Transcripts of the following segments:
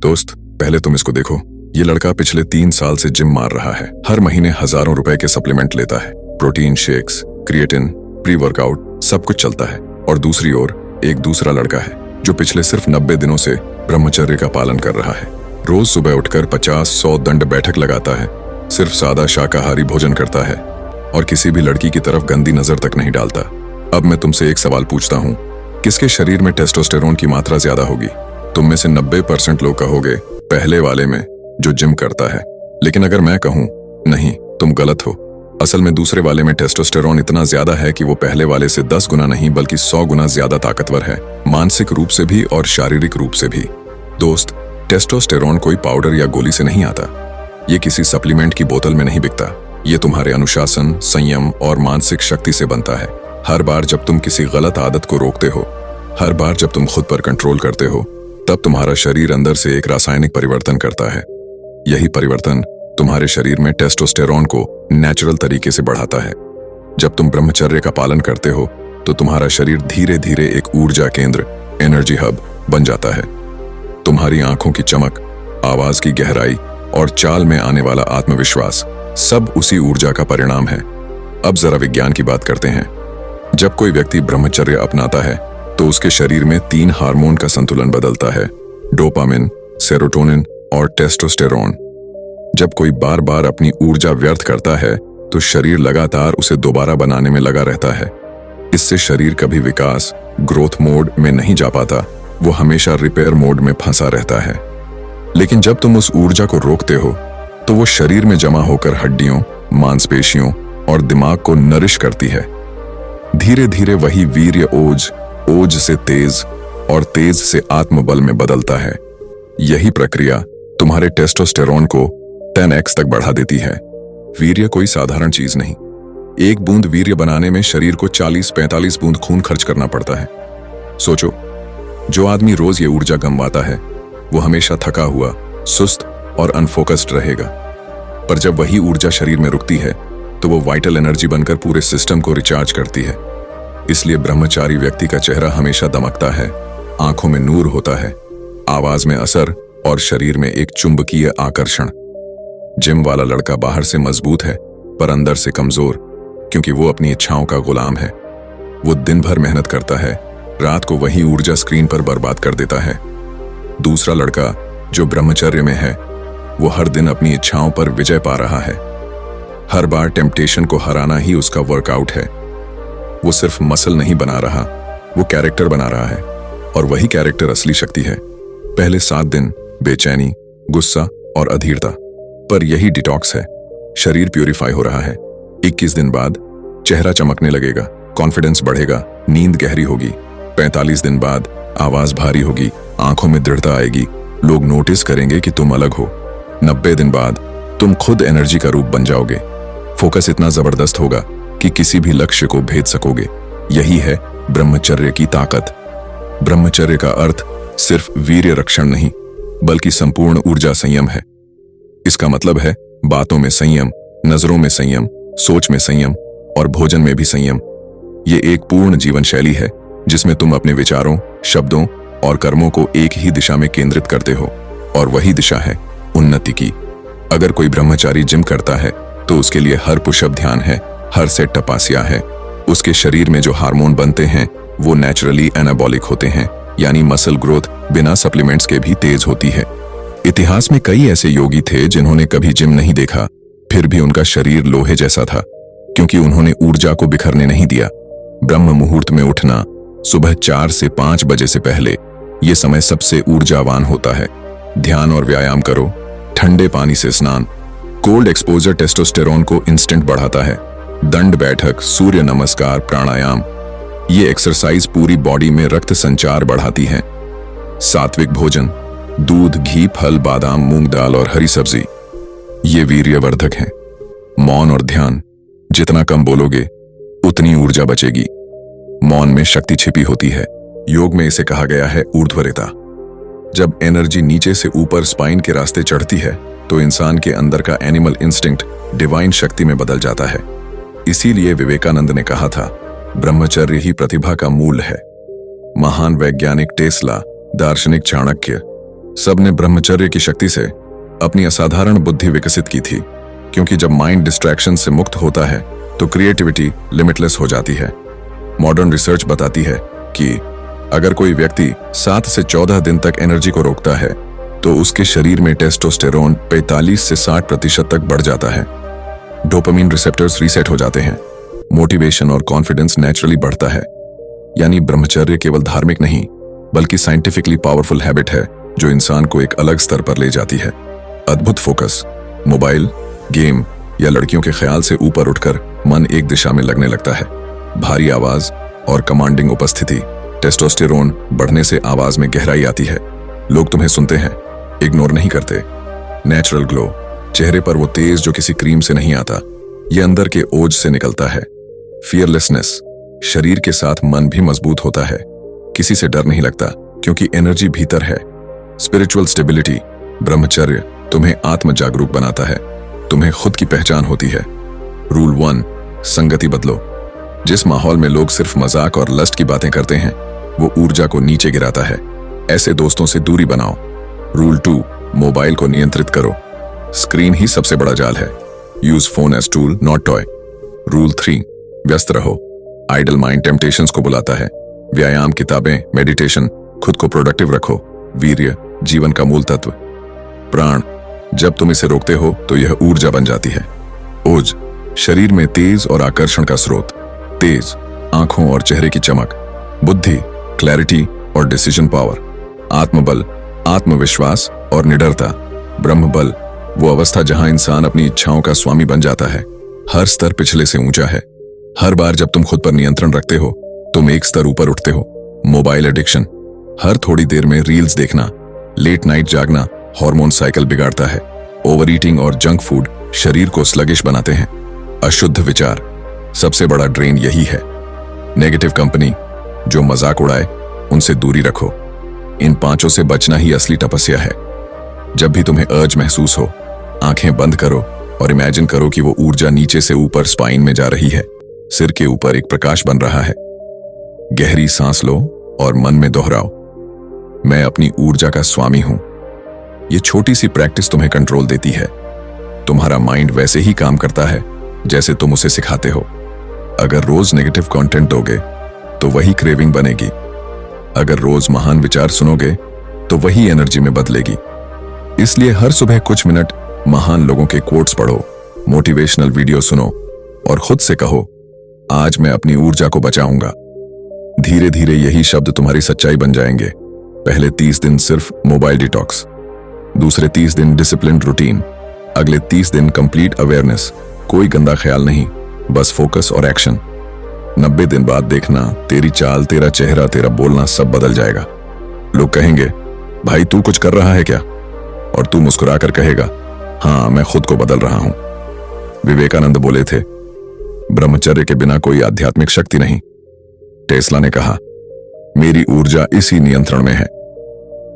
दोस्त, पहले तुम इसको देखो। ये लड़का पिछले 3 साल से जिम मार रहा है। हर महीने हजारों रुपए के सप्लीमेंट लेता है। Protein shakes, creatine, pre workout, सब कुछ चलता है। और दूसरी ओर एक दूसरा लड़का है जो पिछले सिर्फ 90 दिनों से ब्रह्मचर्य का पालन कर रहा है। रोज सुबह उठकर 50-100 दंड बैठक लगाता है, सिर्फ सादा शाकाहारी भोजन करता है और किसी भी लड़की की तरफ गंदी नजर तक नहीं डालता। अब मैं तुमसे एक सवाल पूछता हूँ, किसके शरीर में टेस्टोस्टेरोन की मात्रा ज्यादा होगी? तुम में से 90% लोग कहोगे पहले वाले में, जो जिम करता है। लेकिन अगर मैं कहूँ नहीं, तुम गलत हो। असल में दूसरे वाले में टेस्टोस्टेरोन इतना ज्यादा है कि वो पहले वाले से 10 गुना नहीं बल्कि 100 गुना ज्यादा ताकतवर है, मानसिक रूप से भी और शारीरिक रूप से भी। दोस्त, टेस्टोस्टेरोन कोई पाउडर या गोली से नहीं आता। ये किसी सप्लीमेंट की बोतल में नहीं बिकता। ये तुम्हारे अनुशासन, संयम और मानसिक शक्ति से बनता है। हर बार जब तुम किसी गलत आदत को रोकते हो, हर बार जब तुम खुद पर कंट्रोल करते हो, तब तुम्हारा शरीर अंदर से एक रासायनिक परिवर्तन करता है। यही परिवर्तन तुम्हारे शरीर में टेस्टोस्टेरोन को नेचुरल तरीके से बढ़ाता है। जब तुम ब्रह्मचर्य का पालन करते हो तो तुम्हारा शरीर धीरे धीरे एक ऊर्जा केंद्र, एनर्जी हब बन जाता है। तुम्हारी आंखों की चमक, आवाज की गहराई और चाल में आने वाला आत्मविश्वास सब उसी ऊर्जा का परिणाम है। अब जरा विज्ञान की बात करते हैं। जब कोई व्यक्ति ब्रह्मचर्य अपनाता है तो उसके शरीर में 3 हार्मोन का संतुलन बदलता है, डोपामिन, सेरोटोनिन और टेस्टोस्टेरोन। जब कोई बार बार अपनी ऊर्जा व्यर्थ करता है तो शरीर लगातार उसे दोबारा बनाने में लगा रहता है। इससे शरीर कभी विकास, ग्रोथ मोड में नहीं जा पाता, वो हमेशा रिपेयर मोड में फंसा रहता है। लेकिन जब तुम उस ऊर्जा को रोकते हो तो वो शरीर में जमा होकर हड्डियों, मांसपेशियों और दिमाग को नरिश करती है। धीरे धीरे वही वीर्य ओज, ओज से तेज और तेज से आत्मबल में बदलता है। यही प्रक्रिया तुम्हारे टेस्टोस्टेरोन को 10x तक बढ़ा देती है। वीर्य कोई साधारण चीज नहीं। एक बूंद वीर्य बनाने में शरीर को 40-45 बूंद खून खर्च करना पड़ता है। सोचो, जो आदमी रोज ये ऊर्जा गंवाता है वो हमेशा थका हुआ, सुस्त और अनफोकस्ड रहेगा। पर जब वही ऊर्जा शरीर में रुकती है तो वो वाइटल एनर्जी बनकर पूरे सिस्टम को रिचार्ज करती है। इसलिए ब्रह्मचारी व्यक्ति का चेहरा हमेशा दमकता है, आंखों में नूर होता है, आवाज में असर और शरीर में एक चुंबकीय आकर्षण। जिम वाला लड़का बाहर से मजबूत है पर अंदर से कमजोर, क्योंकि वो अपनी इच्छाओं का गुलाम है। वो दिन भर मेहनत करता है, रात को वही ऊर्जा स्क्रीन पर बर्बाद कर देता है। दूसरा लड़का जो ब्रह्मचर्य में है वो हर दिन अपनी इच्छाओं पर विजय पा रहा है। हर बार टेम्पटेशन को हराना ही उसका वर्कआउट है। वो सिर्फ मसल नहीं बना रहा, वो कैरेक्टर बना रहा है, और वही कैरेक्टर असली शक्ति है। पहले 7 दिन बेचैनी, गुस्सा और अधीरता, पर यही डिटॉक्स है। शरीर प्यूरिफाई हो रहा है। 21 दिन बाद चेहरा चमकने लगेगा, कॉन्फिडेंस बढ़ेगा, नींद गहरी होगी। 45 दिन बाद आवाज भारी होगी, आंखों में दृढ़ता आएगी, लोग नोटिस करेंगे कि तुम अलग हो। 90 दिन बाद तुम खुद एनर्जी का रूप बन जाओगे। फोकस इतना जबरदस्त होगा कि किसी भी लक्ष्य को भेद सकोगे। यही है ब्रह्मचर्य की ताकत। ब्रह्मचर्य का अर्थ सिर्फ वीर्य रक्षण नहीं बल्कि संपूर्ण ऊर्जा संयम है। इसका मतलब है बातों में संयम, नजरों में संयम, सोच में संयम और भोजन में भी संयम। ये एक पूर्ण जीवन शैली है जिसमें तुम अपने विचारों, शब्दों और कर्मों को एक ही दिशा में केंद्रित करते हो, और वही दिशा है उन्नति की। अगर कोई ब्रह्मचारी जिम करता है तो उसके लिए हर पुशअप ध्यान है, हर सेट तपस्या है। उसके शरीर में जो हार्मोन बनते हैं वो नेचुरली एनाबॉलिक होते हैं, यानी मसल ग्रोथ बिना सप्लीमेंट्स के भी तेज होती है। इतिहास में कई ऐसे योगी थे जिन्होंने कभी जिम नहीं देखा, फिर भी उनका शरीर लोहे जैसा था, क्योंकि उन्होंने ऊर्जा को बिखरने नहीं दिया। ब्रह्म मुहूर्त में उठना, सुबह 4 से 5 बजे से पहले, ये समय सबसे ऊर्जावान होता है। ध्यान और व्यायाम करो, ठंडे पानी से स्नान। कोल्ड एक्सपोजर टेस्टोस्टेरोन को इंस्टेंट बढ़ाता है। दंड बैठक, सूर्य नमस्कार, प्राणायाम, ये एक्सरसाइज पूरी बॉडी में रक्त संचार बढ़ाती है। सात्विक भोजन, दूध, घी, फल, बादाम, मूंग दाल और हरी सब्जी, ये वीर्यवर्धक हैं। मौन और ध्यान, जितना कम बोलोगे उतनी ऊर्जा बचेगी। मौन में शक्ति छिपी होती है। योग में इसे कहा गया है ऊर्ध्वरेता। जब एनर्जी नीचे से ऊपर स्पाइन के रास्ते चढ़ती है तो इंसान के अंदर का एनिमल इंस्टिंक्ट डिवाइन शक्ति में बदल जाता है। इसीलिए विवेकानंद ने कहा था, ब्रह्मचर्य ही प्रतिभा का मूल है। महान वैज्ञानिक टेस्ला, दार्शनिक चाणक्य सबने ब्रह्मचर्य की शक्ति से अपनी असाधारण बुद्धि विकसित की थी, क्योंकि जब माइंड डिस्ट्रैक्शन से मुक्त होता है तो क्रिएटिविटी लिमिटलेस हो जाती है। मॉडर्न रिसर्च बताती है कि अगर कोई व्यक्ति 7 से 14 दिन तक एनर्जी को रोकता है तो उसके शरीर में टेस्टोस्टेरोन 45 से 60% तक बढ़ जाता है। डोपामिन रिसेप्टर्स रीसेट हो जाते हैं, मोटिवेशन और कॉन्फिडेंस नेचुरली बढ़ता है। यानी ब्रह्मचर्य केवल धार्मिक नहीं बल्कि साइंटिफिकली पावरफुल हैबिट है जो इंसान को एक अलग स्तर पर ले जाती है। अद्भुत फोकस, मोबाइल, गेम या लड़कियों के ख्याल से ऊपर उठकर मन एक दिशा में लगने लगता है। भारी आवाज और कमांडिंग उपस्थिति, टेस्टोस्टेरोन बढ़ने से आवाज में गहराई आती है। लोग तुम्हें सुनते हैं, इग्नोर नहीं करते। नेचुरल ग्लो, चेहरे पर वो तेज जो किसी क्रीम से नहीं आता, ये अंदर के ओज से निकलता है। फियरलेसनेस, शरीर के साथ मन भी मजबूत होता है, किसी से डर नहीं लगता क्योंकि एनर्जी भीतर है। स्पिरिचुअल स्टेबिलिटी, ब्रह्मचर्य तुम्हें आत्म जागरूक बनाता है, तुम्हें खुद की पहचान होती है। रूल 1, संगति बदलो। जिस माहौल में लोग सिर्फ मजाक और लस्ट की बातें करते हैं वो ऊर्जा को नीचे गिराता है, ऐसे दोस्तों से दूरी बनाओ। रूल 2, मोबाइल को नियंत्रित करो, स्क्रीन ही सबसे बड़ा जाल है। Use phone as tool not toy. Rule 3, व्यस्त रहो, आइडल माइंड टेम्पटेशंस को बुलाता है। व्यायाम, किताबें, मेडिटेशन, खुद को प्रोडक्टिव रखो। वीर्य, जीवन का मूल तत्व। प्राण, जब तुम इसे रोकते हो तो यह ऊर्जा बन जाती है। ओज, शरीर में तेज और आकर्षण का स्रोत, तेज, आंखों और चेहरे की चमक। बुद्धि, क्लैरिटी और डिसीजन पावर। आत्मबल, आत्मविश्वास और निडरता। ब्रह्मबल, वो अवस्था जहां इंसान अपनी इच्छाओं का स्वामी बन जाता है। हर स्तर पिछले से ऊंचा है। हर बार जब तुम खुद पर नियंत्रण रखते हो तुम एक स्तर ऊपर उठते हो। मोबाइल एडिक्शन, हर थोड़ी देर में रील्स देखना, लेट नाइट जागना हार्मोन साइकिल बिगाड़ता है। ओवर ईटिंग और जंक फूड शरीर को स्लगिश बनाते हैं। अशुद्ध विचार, सबसे बड़ा ड्रेन यही है। नेगेटिव कंपनी, जो मजाक उड़ाए उनसे दूरी रखो। इन 5 से बचना ही असली तपस्या है। जब भी तुम्हें अर्ज महसूस हो, आंखें बंद करो और इमेजिन करो कि वो ऊर्जा नीचे से ऊपर स्पाइन में जा रही है। सिर के ऊपर एक प्रकाश बन रहा है। गहरी सांस लो और मन में दोहराओ, मैं अपनी ऊर्जा का स्वामी हूं। ये छोटी सी प्रैक्टिस तुम्हें कंट्रोल देती है। तुम्हारा माइंड वैसे ही काम करता है जैसे तुम उसे सिखाते हो। अगर रोज नेगेटिव कंटेंट दोगे तो वही क्रेविंग बनेगी। अगर रोज महान विचार सुनोगे तो वही एनर्जी में बदलेगी। इसलिए हर सुबह कुछ मिनट महान लोगों के कोट्स पढ़ो, मोटिवेशनल वीडियो सुनो और खुद से कहो, आज मैं अपनी ऊर्जा को बचाऊंगा। धीरे धीरे यही शब्द तुम्हारी सच्चाई बन जाएंगे। पहले 30 दिन सिर्फ मोबाइल डिटॉक्स, दूसरे 30 दिन डिसिप्लिन्ड रूटीन, अगले 30 दिन कंप्लीट अवेयरनेस, कोई गंदा ख्याल नहीं, बस फोकस और एक्शन। 90 दिन बाद देखना, तेरी चाल, तेरा चेहरा, तेरा बोलना सब बदल जाएगा। लोग कहेंगे, भाई तू कुछ कर रहा है क्या? और तू मुस्कुराकर कहेगा, हाँ मैं खुद को बदल रहा हूं। विवेकानंद बोले थे, ब्रह्मचर्य के बिना कोई आध्यात्मिक शक्ति नहीं। टेस्ला ने कहा, मेरी ऊर्जा इसी नियंत्रण में है।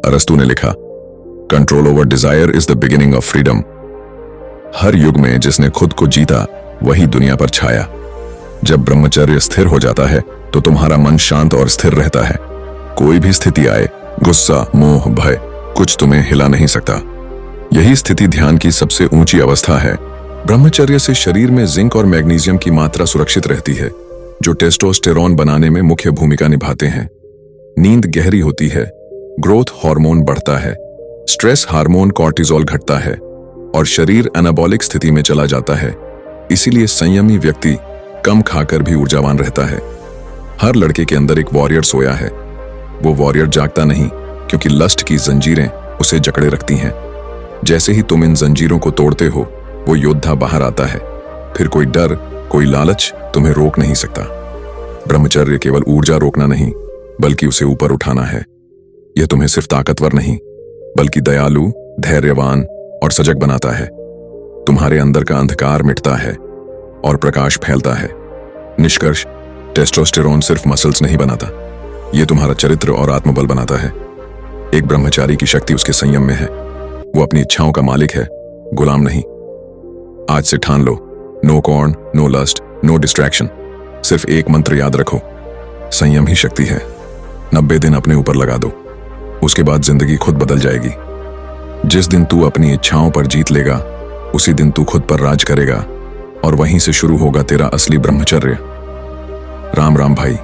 अरस्तु ने लिखा, control over desire is the beginning of freedom. हर युग में जिसने खुद को जीता वही दुनिया पर छाया। जब ब्रह्मचर्य स्थिर हो जाता है तो तुम्हारा मन शांत और स्थिर रहता है। कोई भी स्थिति आए, गुस्सा, मोह, भय, कुछ तुम्हें हिला नहीं सकता। यही स्थिति ध्यान की सबसे ऊंची अवस्था है। ब्रह्मचर्य से शरीर में जिंक और मैग्नीशियम की मात्रा सुरक्षित रहती है, जो टेस्टोस्टेरोन बनाने में मुख्य भूमिका निभाते हैं। नींद गहरी होती है, ग्रोथ हार्मोन बढ़ता है, स्ट्रेस हार्मोन कॉर्टिसोल घटता है और शरीर एनाबॉलिक स्थिति में चला जाता है। इसीलिए संयमी व्यक्ति कम खाकर भी ऊर्जावान रहता है। हर लड़के के अंदर एक वॉरियर सोया है। वो वॉरियर जागता नहीं क्योंकि लस्ट की जंजीरें उसे जकड़े रखती हैं। जैसे ही तुम इन जंजीरों को तोड़ते हो वो योद्धा बाहर आता है। फिर कोई डर, कोई लालच तुम्हें रोक नहीं सकता। ब्रह्मचर्य केवल ऊर्जा रोकना नहीं बल्कि उसे ऊपर उठाना है। यह तुम्हें सिर्फ ताकतवर नहीं बल्कि दयालु, धैर्यवान और सजग बनाता है। तुम्हारे अंदर का अंधकार मिटता है और प्रकाश फैलता है। निष्कर्ष, टेस्टोस्टेरोन सिर्फ मसल्स नहीं बनाता, यह तुम्हारा चरित्र और आत्मबल बनाता है। एक ब्रह्मचारी की शक्ति उसके संयम में है। वो अपनी इच्छाओं का मालिक है, गुलाम नहीं। आज से ठान लो, no porn, no lust, no distraction. सिर्फ एक मंत्र याद रखो, संयम ही शक्ति है। 90 दिन अपने ऊपर लगा दो, उसके बाद जिंदगी खुद बदल जाएगी। जिस दिन तू अपनी इच्छाओं पर जीत लेगा, उसी दिन तू खुद पर राज करेगा और वहीं से शुरू होगा तेरा असली ब्रह्मचर्य। राम राम भाई।